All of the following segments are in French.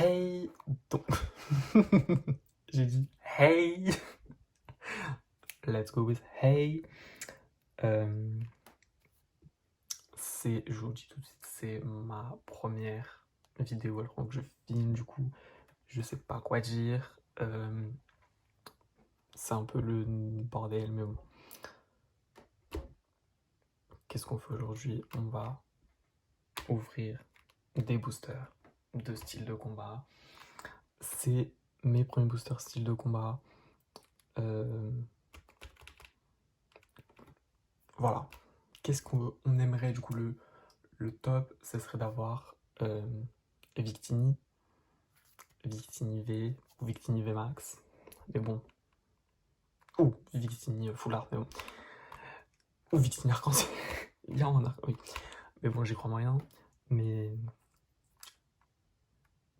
Hey, donc j'ai dit hey, let's go with hey. Je vous le dis tout de suite, c'est ma première vidéo alors que je filme, du coup je sais pas quoi dire. C'est un peu le bordel, mais bon. Qu'est-ce qu'on fait aujourd'hui? On va ouvrir des boosters de style de combat. C'est mes premiers boosters style de combat. Voilà. Qu'est-ce qu'on aimerait du coup le top, ce serait d'avoir Victini V ou Victini V Max. Mais bon. Ou Victini Full Art, mais bon. Ou Victini Arc-en-Ciel. Il y a un arc, oui. Mais bon, j'y crois moyen. Mais.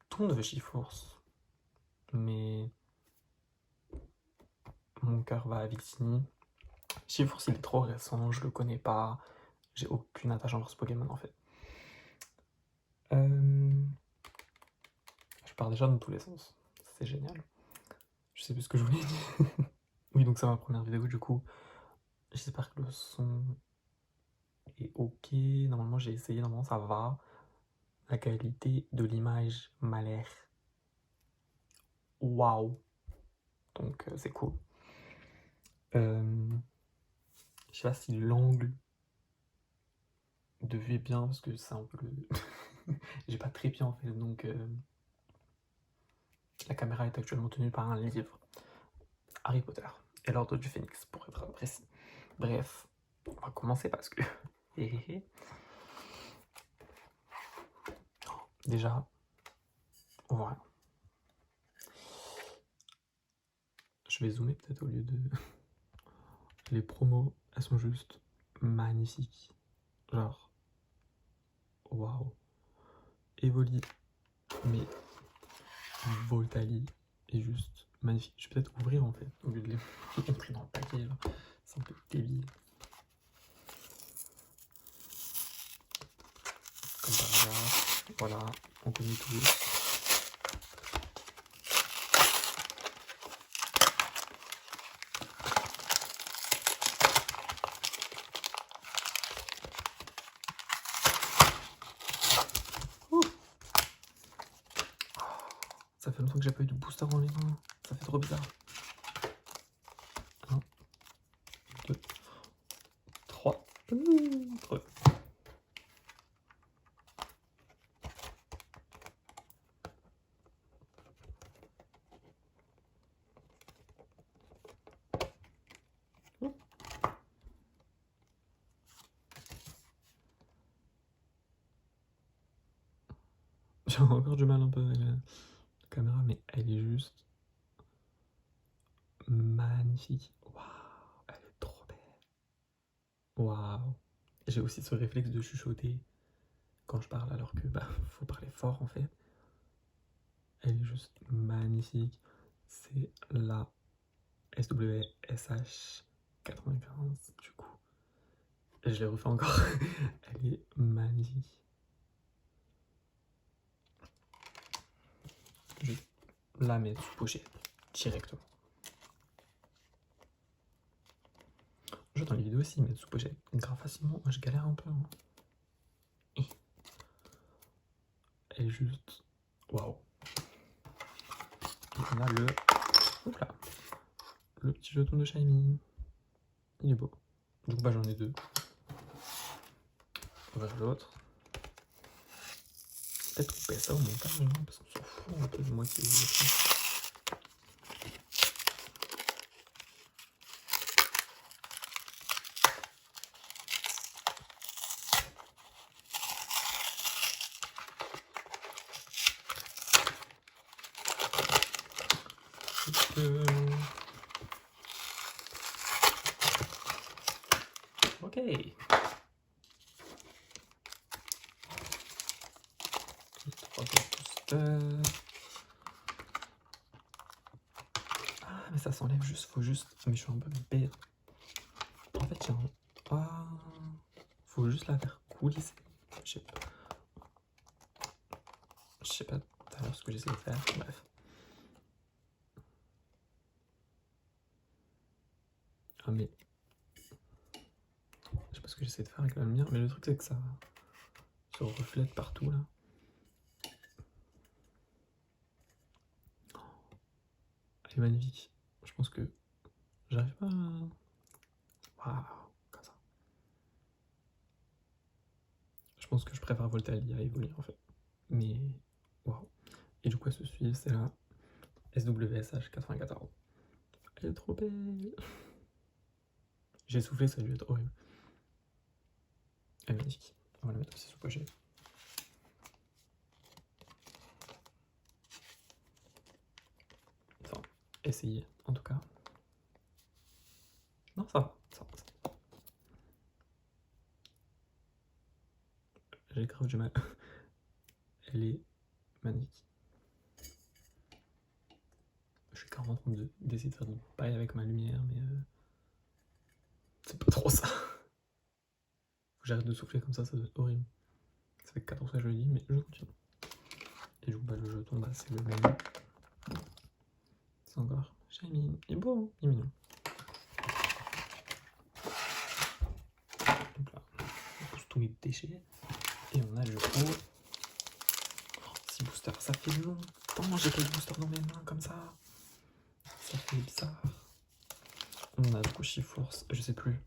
Tout le monde veut Shiforce. Mais. Mon cœur va à Victini. Shiforce, il est trop récent, je le connais pas. J'ai aucune attache envers ce Pokémon en fait. Je pars déjà dans tous les sens. C'est génial. Je sais plus ce que je voulais dire. Oui, donc c'est ma première vidéo du coup. J'espère que le son est ok. Normalement, j'ai essayé, normalement ça va. La qualité de l'image m'a l'air waouh. Donc c'est cool. Je sais pas si l'angle de vue est bien parce que c'est un peu le. J'ai pas de trépied en fait, donc la caméra est actuellement tenue par un livre. Harry Potter et l'Ordre du Phénix pour être précis. Bref, on va commencer parce que. Déjà, voilà. Je vais zoomer peut-être au lieu de. Les promos, elles sont juste magnifiques. Genre, waouh. Evoli, mais Voltali est juste magnifique. Je vais peut-être ouvrir en fait, au lieu de les montrer dans le paquet. C'est un peu débile. Comme par hasard, voilà, on connaît tous. Ça fait longtemps que j'ai pas eu de booster dans les mains. Ça fait trop bizarre. 1, 2, 3. Trop. J'ai encore du mal un peu avec la caméra, mais elle est juste magnifique. Waouh, elle est trop belle. Waouh. J'ai aussi ce réflexe de chuchoter quand je parle, alors que faut parler fort en fait. Elle est juste magnifique. C'est la SWSH 95 du coup. Et je l'ai refait encore. Elle est magnifique. Je la mets sous pochette directement. Je dans les vidéos aussi mettre sous pochette grave facilement. Moi je galère un peu. Hein. Elle est juste waouh. Et on a le. Hop là. Le petit jeton de Shiny. Il est beau. Du coup j'en ai deux. On va l'autre. Peut-être couper ça au montage, hein, parce qu'on s'en fout un peu de moi qui est. Ok. Ah, mais ça s'enlève juste, faut juste. Mais je suis un peu bête. En fait, j'ai un. Ah, faut juste la faire coulisser. Je sais pas. tout à l'heure ce que j'essaie de faire, bref. Ah mais... Je sais pas ce que j'essaie de faire avec la lumière, mais le truc c'est que ça se reflète partout là. Elle est magnifique. Je pense que j'arrive pas à... Waouh, comme ça. Je pense que je préfère Voltalie à Evoli en fait. Mais... Waouh. Et du coup elle se suit, c'est la SWSH 94. Elle est trop belle. J'ai soufflé, ça a dû être horrible. Elle est magnifique. On va la mettre aussi sous pochette. Enfin, essayez en tout cas. Non, ça va, ça va. J'ai grave du mal. Elle est magnifique. Je suis carrément en train d'essayer de faire du paille avec ma lumière, mais c'est pas trop ça. Faut que j'arrête de souffler comme ça doit être horrible. Ça fait 14 fois que je le dis, mais je continue. Et du coup, bah, le jeton, bah, c'est le même. C'est encore shiny. Il est beau, hein, il est mignon. Donc là, on pousse tous les déchets. Et on a le coup. 6 boosters, ça fait longtemps. J'ai pas de booster dans mes mains comme ça. Ça fait bizarre. On a du coup Shiforce, je sais plus.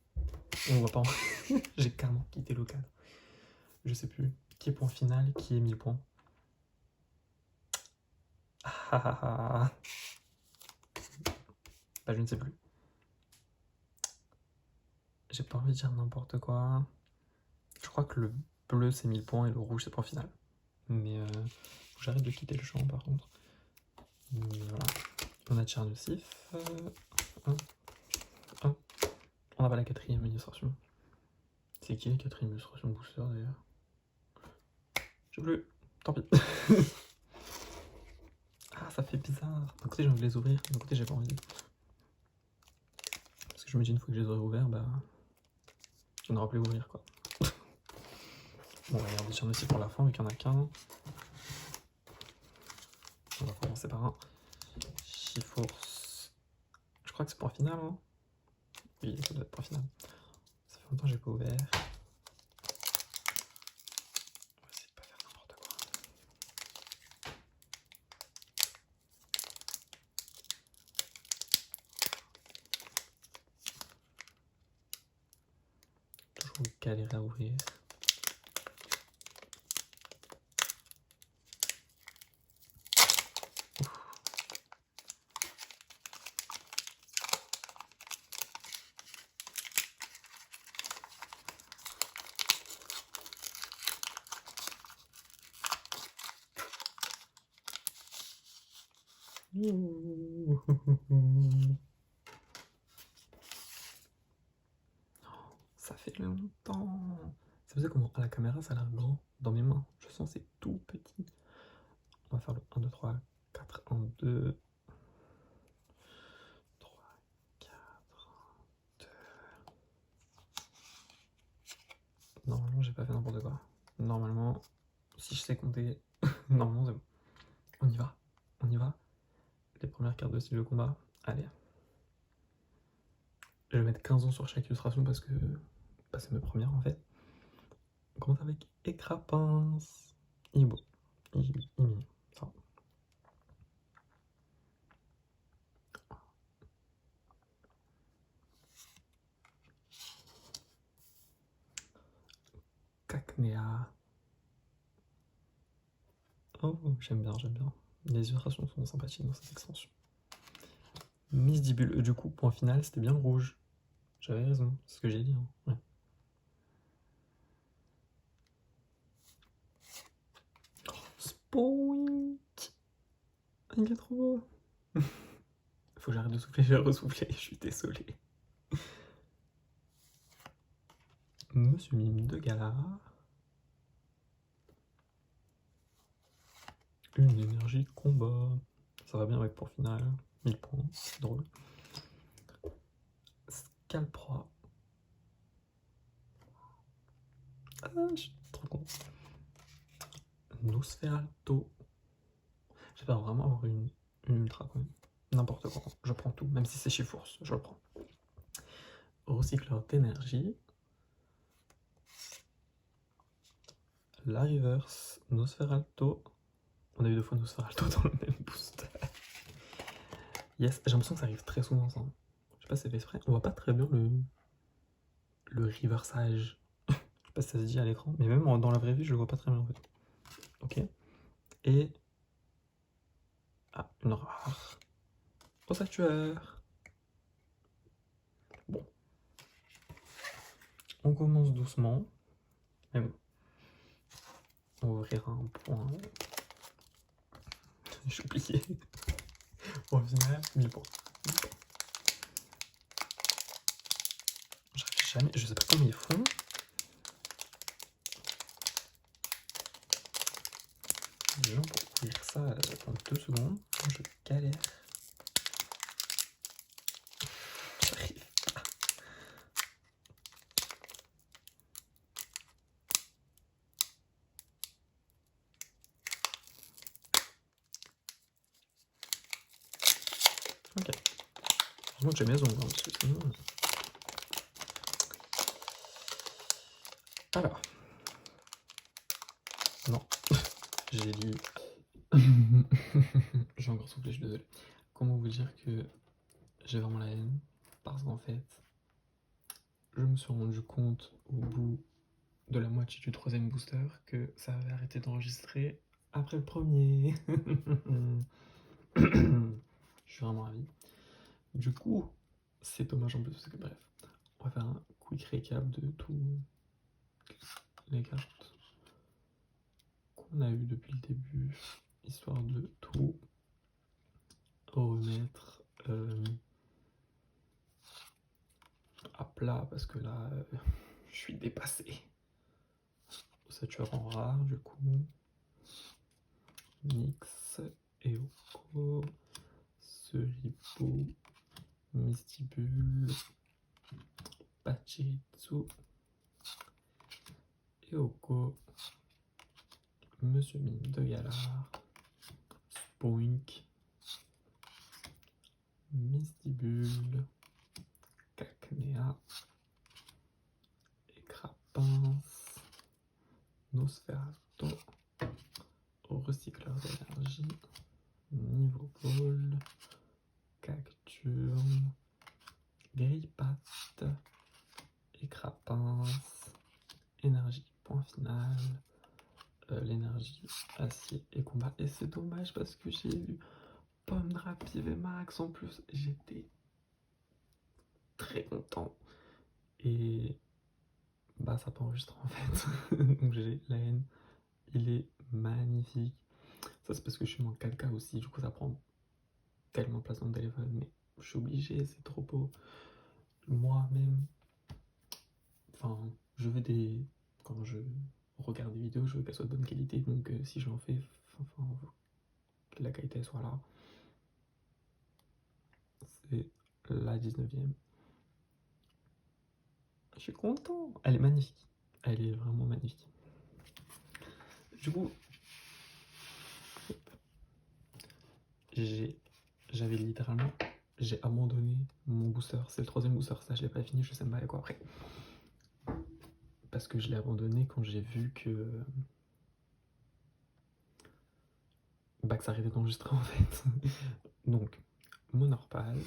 On voit pas. J'ai carrément quitté le cadre. Je sais plus. Qui est point final, qui est 1000 points. Bah, je ne sais plus. J'ai pas envie de dire n'importe quoi. Je crois que le bleu c'est 1000 points et le rouge c'est point final. Mais faut que j'arrête de quitter le champ par contre. Mais voilà. On a Tchernusif. On n'a pas la 4ème illustration. C'est qui la 4ème illustration booster d'ailleurs? Je sais plus. Tant pis. Ah, ça fait bizarre. D'un côté j'ai envie de les ouvrir, d'un côté j'ai pas envie. Parce que je me dis une fois que je les aurai ouverts, bah... on n'aura plus à ouvrir quoi. Bon, on va regarder Tchernusif pour la fin vu qu'il n'y en a qu'un. On va commencer par un Shiforce. Je crois que c'est point final, hein. Oui, ça doit être point final. Ça fait longtemps que j'ai pas ouvert. On va essayer de pas faire n'importe quoi. Toujours galérer à ouvrir. Ça fait longtemps. Ça faisait comment? À la caméra, ça a l'air grand. Dans mes mains, je sens c'est tout petit. On va faire le 1, 2, 3, 4, 1, 2, 3, 4, 2. Normalement, j'ai pas fait n'importe quoi. Normalement, si je sais compter, normalement, c'est bon. On y va. On y va. Les premières cartes de style de combat. Allez. Je vais mettre 15 ans sur chaque illustration parce que bah, c'est mes premières en fait. On commence avec Écrapince. Il est beau. Il est mignon. Ça va. Cacnea. Oh, j'aime bien, j'aime bien. Les illustrations sont sympathiques dans cette extension. Misdibule, du coup, point final, c'était bien le rouge. J'avais raison, c'est ce que j'ai dit. Hein. Ouais. Spoink. Il est trop beau. Faut que j'arrête de souffler, je vais ressouffler, je suis désolé. Monsieur Mime de Galar. Une énergie combat. Ça va bien avec pour final. 1000 points, c'est drôle. Scalproie. Ah, je suis trop content. Nosferalto. J'espère vraiment avoir une ultra quand même. N'importe quoi, je prends tout, même si c'est chez Force, je le prends. Recycleur d'énergie. La reverse, Nosferalto. On a eu 2 fois Nosferalto dans le même booster. Yes, j'ai l'impression que ça arrive très souvent ça. Je sais pas si c'est fait exprès. On voit pas très bien le reversage. Je sais pas si ça se dit à l'écran, mais même dans la vraie vie, je le vois pas très bien en fait. Ok. Et. Ah, une rare. Ossature. Bon. On commence doucement. Mais bon. On ouvrira un point. J'ai oublié. Au final, 1000 points. J'arrive jamais. Je sais pas comment ils font. Les gens pour ouvrir ça en 2 secondes. Je galère. J'arrive pas. Ok. Heureusement que j'ai mes ongles, parce que sinon. Alors. Non. J'ai dit. J'ai encore soufflé, je suis désolé. Comment vous dire que j'ai vraiment la haine? Parce qu'en fait, je me suis rendu compte au bout de la moitié du 3e booster que ça avait arrêté d'enregistrer après le premier. Je suis vraiment ravi. Du coup, c'est dommage en plus parce que bref, on va faire un quick récap de tous les cartes qu'on a eues depuis le début, histoire de tout remettre à plat parce que là, je suis dépassé. Ossature en rare, du coup. Nyx, Eoko, Seripo, Mistibule, Pachitsu, Eoko, Monsieur Mine de Galar, Spoink, Mistibule, Cacnea, Écrapince, Nosferatu, Recycleur d'énergie, Niveau Ball, Cacturne, Grippatte, Écrapince, Énergie point final, l'énergie, acier et combat. Et c'est dommage parce que j'ai eu Pomme Rapide et Max en plus. J'étais très content. Et bah ça pas enregistré en fait. Donc j'ai la haine. Il est magnifique. Ça c'est parce que je suis en 4K aussi. Du coup ça prend tellement de place dans le téléphone. Mais je suis obligé, c'est trop beau. Moi-même, enfin, je veux des. Quand je regarde des vidéos, je veux qu'elles soient de bonne qualité. Donc si j'en fais, enfin, que la qualité soit là. C'est la 19e. Je suis content. Elle est magnifique. Elle est vraiment magnifique. Du coup, j'avais littéralement, j'ai abandonné mon booster. C'est le 3e booster. Ça, je l'ai pas fini. Je sais pas quoi après. Parce que je l'ai abandonné quand j'ai vu que bah que ça arrêtait d'enregistrer en fait. Donc, Monorpal,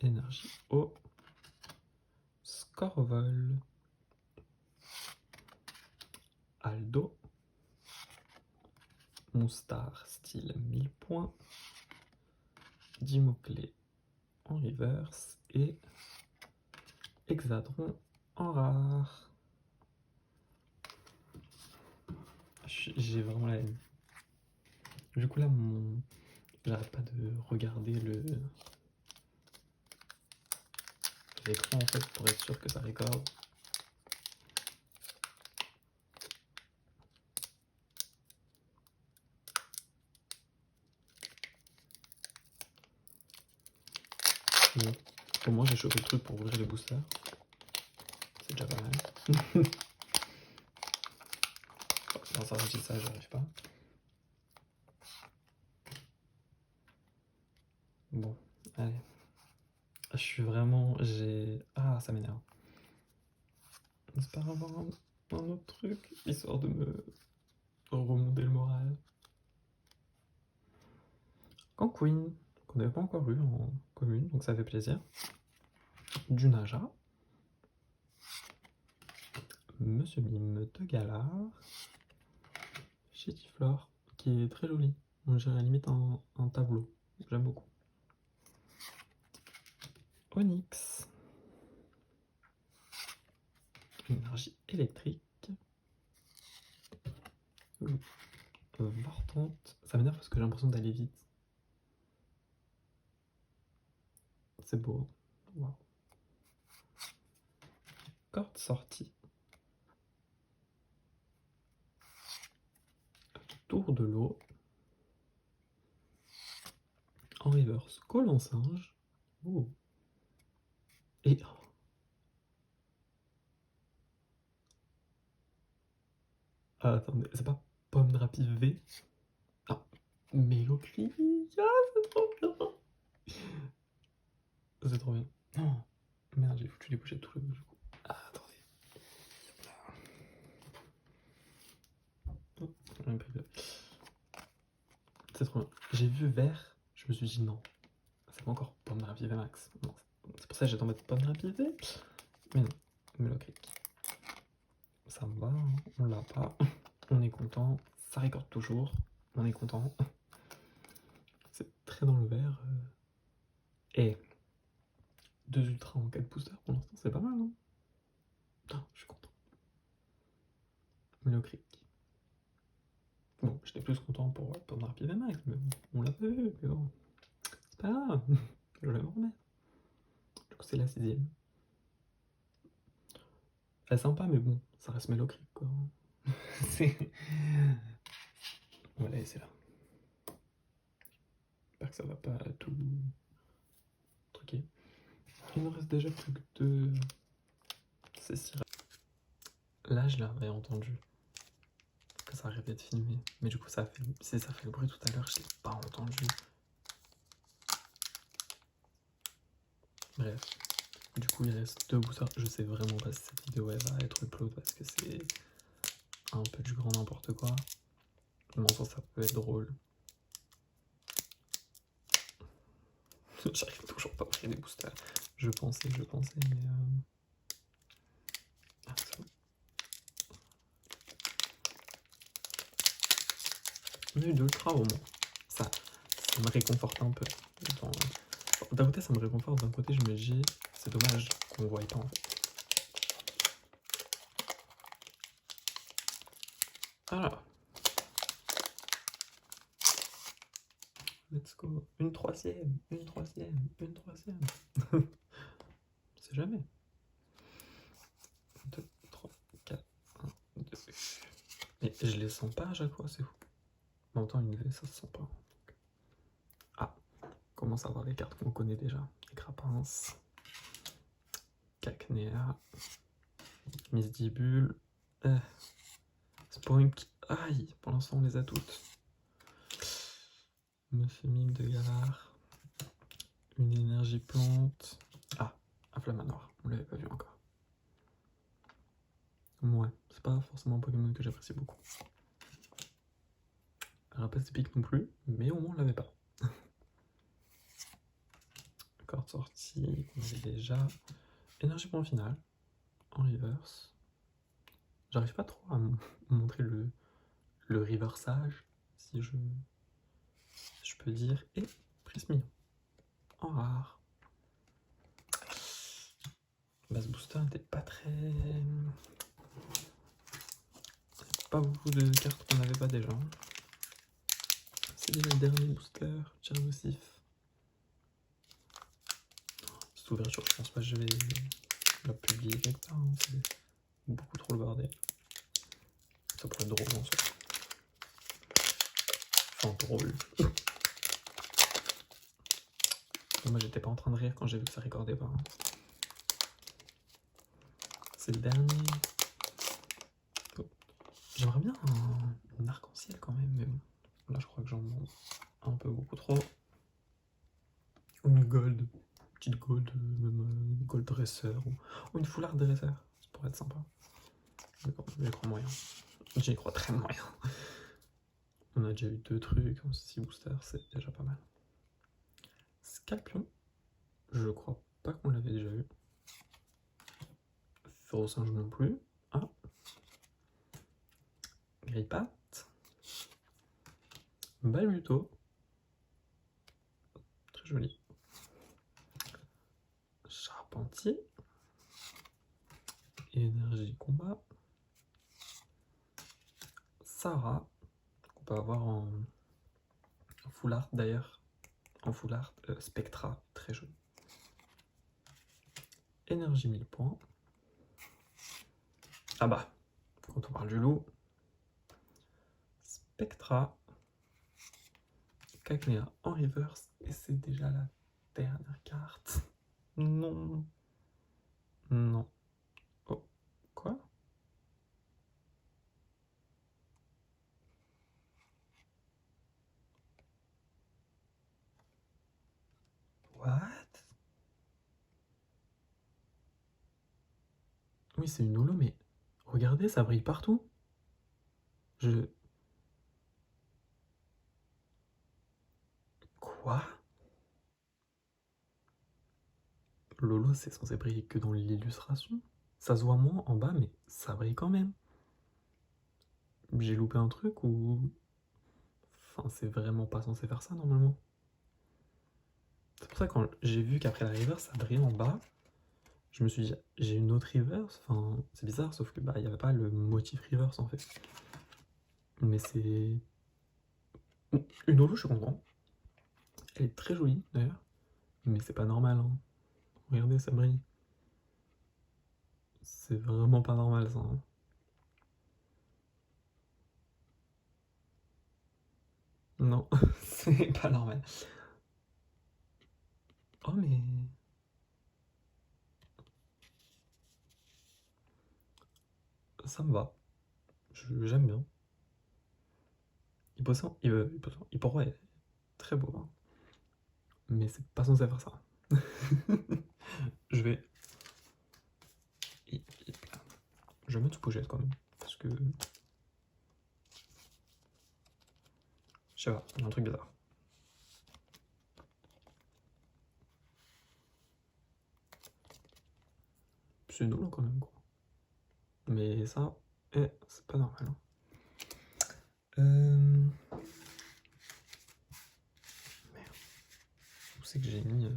Énergie eau, Scorvol, Aldo, Moustar style 1000 points, Dimoclé en reverse et Hexadron en rare. J'ai vraiment la haine. Du coup là, j'arrête pas de regarder l'écran en fait pour être sûr que ça recorde. Bon, au moins j'ai chopé le truc pour ouvrir les boosters. C'est déjà pas mal. Sans ça, ça, j'arrive pas. suis vraiment... J'ai... Ah, ça m'énerve. J'espère avoir un autre truc, histoire de me remonter le moral. Queen, qu'on n'avait pas encore eu en commune, donc ça fait plaisir. Du Naja. Monsieur Mime de Galar. Chétiflore, qui est très joli. On dirait limite un tableau. J'aime beaucoup. Onyx. Énergie électrique. Vortante. Ça m'énerve parce que j'ai l'impression d'aller vite. C'est beau. Wow. Corde sortie. Tour de l'eau. En reverse, col en singe. Oh. Et... Ah, attendez, c'est pas Pomme Rapide V? Ah, Mélocrie. Ah, c'est trop bien. C'est trop bien. Oh, merde, j'ai foutu les pochettes tout le du coup. Ah, attendez. Oh, c'est trop bien. J'ai vu vert, je me suis dit non. C'est pas encore Pomme Rapide V Max. Non, c'est pour ça que j'ai tombé Pomme Rapide V. Mais non, Mélocrie. Ça me va, hein. On l'a pas. On est content. Ça récorde toujours. On est content. C'est très dans le vert. Et 2 ultras en 4 boosters pour l'instant, c'est pas mal, non? Oh, je suis content. Mélocrie. Bon, j'étais plus content pour Pomme Rapide Max, mais bon, on l'a pas vu, mais bon. C'est pas grave. Je vais me remettre. Du coup, c'est la 6ème. Elle est sympa, mais bon, ça reste Mélocrie, quoi. Voilà, et c'est là. J'espère que ça va pas tout truquer. Il ne reste déjà plus que 2. C'est si rare. Là, je l'avais entendu. Que ça arrêtait de filmer. Mais du coup, ça fait... si ça fait le bruit tout à l'heure, je l'ai pas entendu. Bref. Du coup, il reste 2 boosters. Je sais vraiment pas si cette vidéo elle va être upload parce que c'est un peu du grand n'importe quoi. Mais en sens, ça peut être drôle. J'arrive toujours pas à créer des boosters. Je pensais, mais... Ah, c'est bon. On a eu de l'ultra au moins. Ça me réconforte un peu. D'un côté, ça me réconforte. D'un côté, je me dis, c'est dommage qu'on ne voie pas en fait. Voilà. Let's go. Une troisième. C'est jamais. 2, 3, 4, 1, 2. Mais je les sens pas à chaque fois, c'est fou. En même temps, une V, ça se sent pas. Ah, commence à voir les cartes qu'on connaît déjà. Les Crapins, Cacnea, Misdibule, Spoink. Aïe, pour l'instant, on les a toutes. Monsieur Mime de Galar. Une énergie plante. Ah, un Flamanoir, on l'avait pas vu encore. Ouais, c'est pas forcément un Pokémon que j'apprécie beaucoup. Rapace épique non plus, mais au moins on l'avait pas. Corde sortie, on avait déjà. Énergie point finale, en reverse. J'arrive pas trop à montrer le reversage, si je peux dire. Et Prismillon, en rare. Bah, ce booster n'était pas très... Pas beaucoup de cartes qu'on n'avait pas déjà. C'est déjà le dernier booster, Tchernosif. Cette ouverture, je pense pas que je vais la publier quelque part. Hein. C'est beaucoup trop le bordel. Ça pourrait être drôle en soi. Enfin, drôle. Moi, j'étais pas en train de rire quand j'ai vu que ça recordait pas. Hein. C'est le dernier. Oh. J'aimerais bien un arc-en-ciel quand même, mais bon. Là, je crois que j'en demande un peu beaucoup trop. Une gold. petite gold, même une gold dresser ou une foulard dresser, ça pourrait être sympa. J'y crois moyen. J'y crois très moyen. On a déjà eu 2 trucs, 6 boosters, c'est déjà pas mal. Scalpion, je crois pas qu'on l'avait déjà eu. Férocinge non plus. Ah. Grippat. Baluto. Très joli. Charpentier. Énergie combat. Sarah, qu'on peut avoir en full art d'ailleurs. En full art, Spectra, très joli. Énergie 1000 points. Ah bah, quand on parle du loup, Spectra, Cacnea en reverse, et c'est déjà la dernière carte. Non. Non. Oh, quoi? What? Oui, c'est une holo, mais regardez, ça brille partout. Quoi? Lolo, c'est censé briller que dans l'illustration. Ça se voit moins en bas, mais ça brille quand même. J'ai loupé un truc ou... Enfin, c'est vraiment pas censé faire ça, normalement. C'est pour ça que quand j'ai vu qu'après la reverse, ça brillait en bas, je me suis dit, j'ai une autre reverse. Enfin, c'est bizarre, sauf que bah, il n'y avait pas le motif reverse, en fait. Mais c'est... Une holo, je suis content. Elle est très jolie, d'ailleurs. Mais c'est pas normal, hein. Regardez, ça brille. C'est vraiment pas normal, ça, hein. Non, c'est pas normal. Oh, mais... Ça me va. J'aime bien. Hippopotamus est très beau, hein. Mais c'est pas censé faire ça. Je vais... Je vais mettre sous pochette quand même. Parce que... Je sais pas, il y a un truc bizarre. C'est nul quand même, quoi. Mais ça, c'est pas normal, hein. Merde. Où c'est que j'ai mis...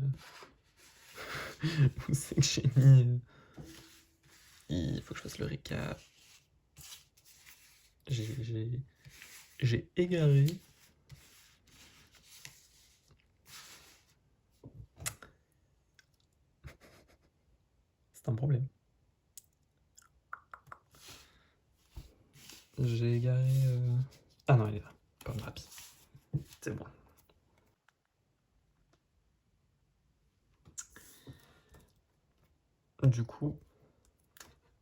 Où c'est que j'ai mis... Il faut que je fasse le récap. J'ai égaré. C'est un problème. J'ai égaré... Ah non, elle est là. Pomme rapide. C'est bon. Du coup,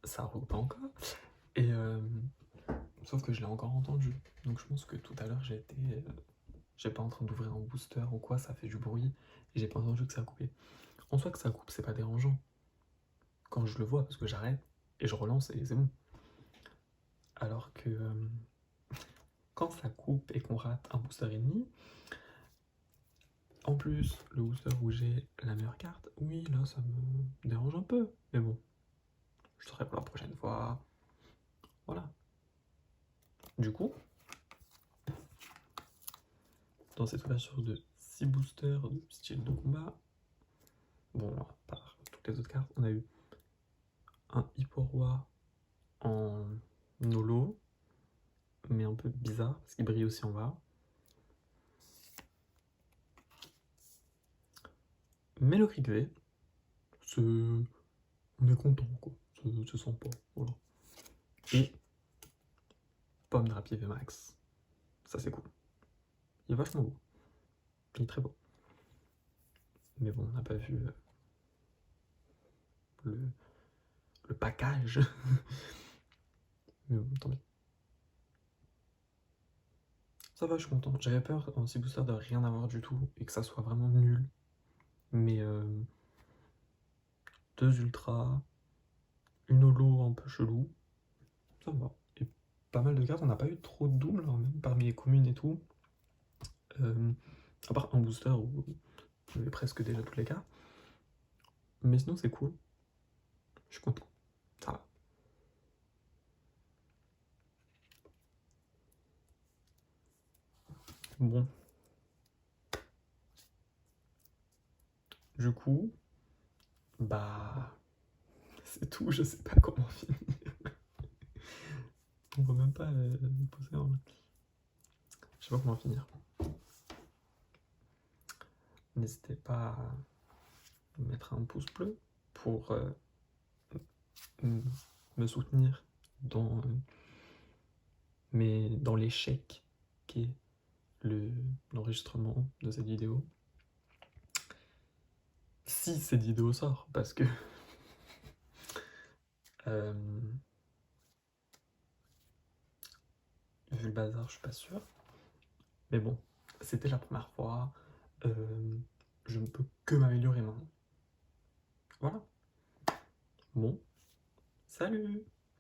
ça roule pas encore. Et sauf que je l'ai encore entendu. Donc je pense que tout à l'heure j'ai pas en train d'ouvrir un booster ou quoi, ça fait du bruit. Et j'ai pas entendu que ça a coupé. En soi que ça coupe, c'est pas dérangeant. Quand je le vois, parce que j'arrête et je relance et c'est bon. Alors que quand ça coupe et qu'on rate un booster et demi, en plus le booster où j'ai la meilleure carte, oui là ça me dérange un peu. Mais bon, je serai pour la prochaine fois. Voilà. Du coup, dans cette ouverture de 6 boosters de style de combat, bon, à part toutes les autres cartes, on a eu un Hipporoi en holo, mais un peu bizarre, parce qu'il brille aussi en bas. Mélocric V, on est content, quoi. C'est sympa, voilà. Et Pomme Drapier VMAX, ça c'est cool. Il est vachement beau. Il est très beau. Mais bon, on n'a pas vu le package. Mais bon, tant pis. Ça va, je suis content. J'avais peur en 6 booster de rien avoir du tout et que ça soit vraiment nul. Mais 2 ultras, une holo un peu chelou, ça me va. Et pas mal de cartes, on n'a pas eu trop de doubles, hein, même parmi les communes et tout. À part un booster où j'avais presque déjà toutes les cartes. Mais sinon c'est cool. Je suis content. Ça va. Bon. Du coup, bah c'est tout, je sais pas comment finir. On va même pas poser en... Je sais pas comment finir. N'hésitez pas à mettre un pouce bleu pour me soutenir dans, dans l'échec qui est l'enregistrement de cette vidéo. Si cette vidéo sort, parce que vu le bazar, je suis pas sûr. Mais bon, c'était la première fois. Je ne peux que m'améliorer maintenant. Voilà. Bon, salut!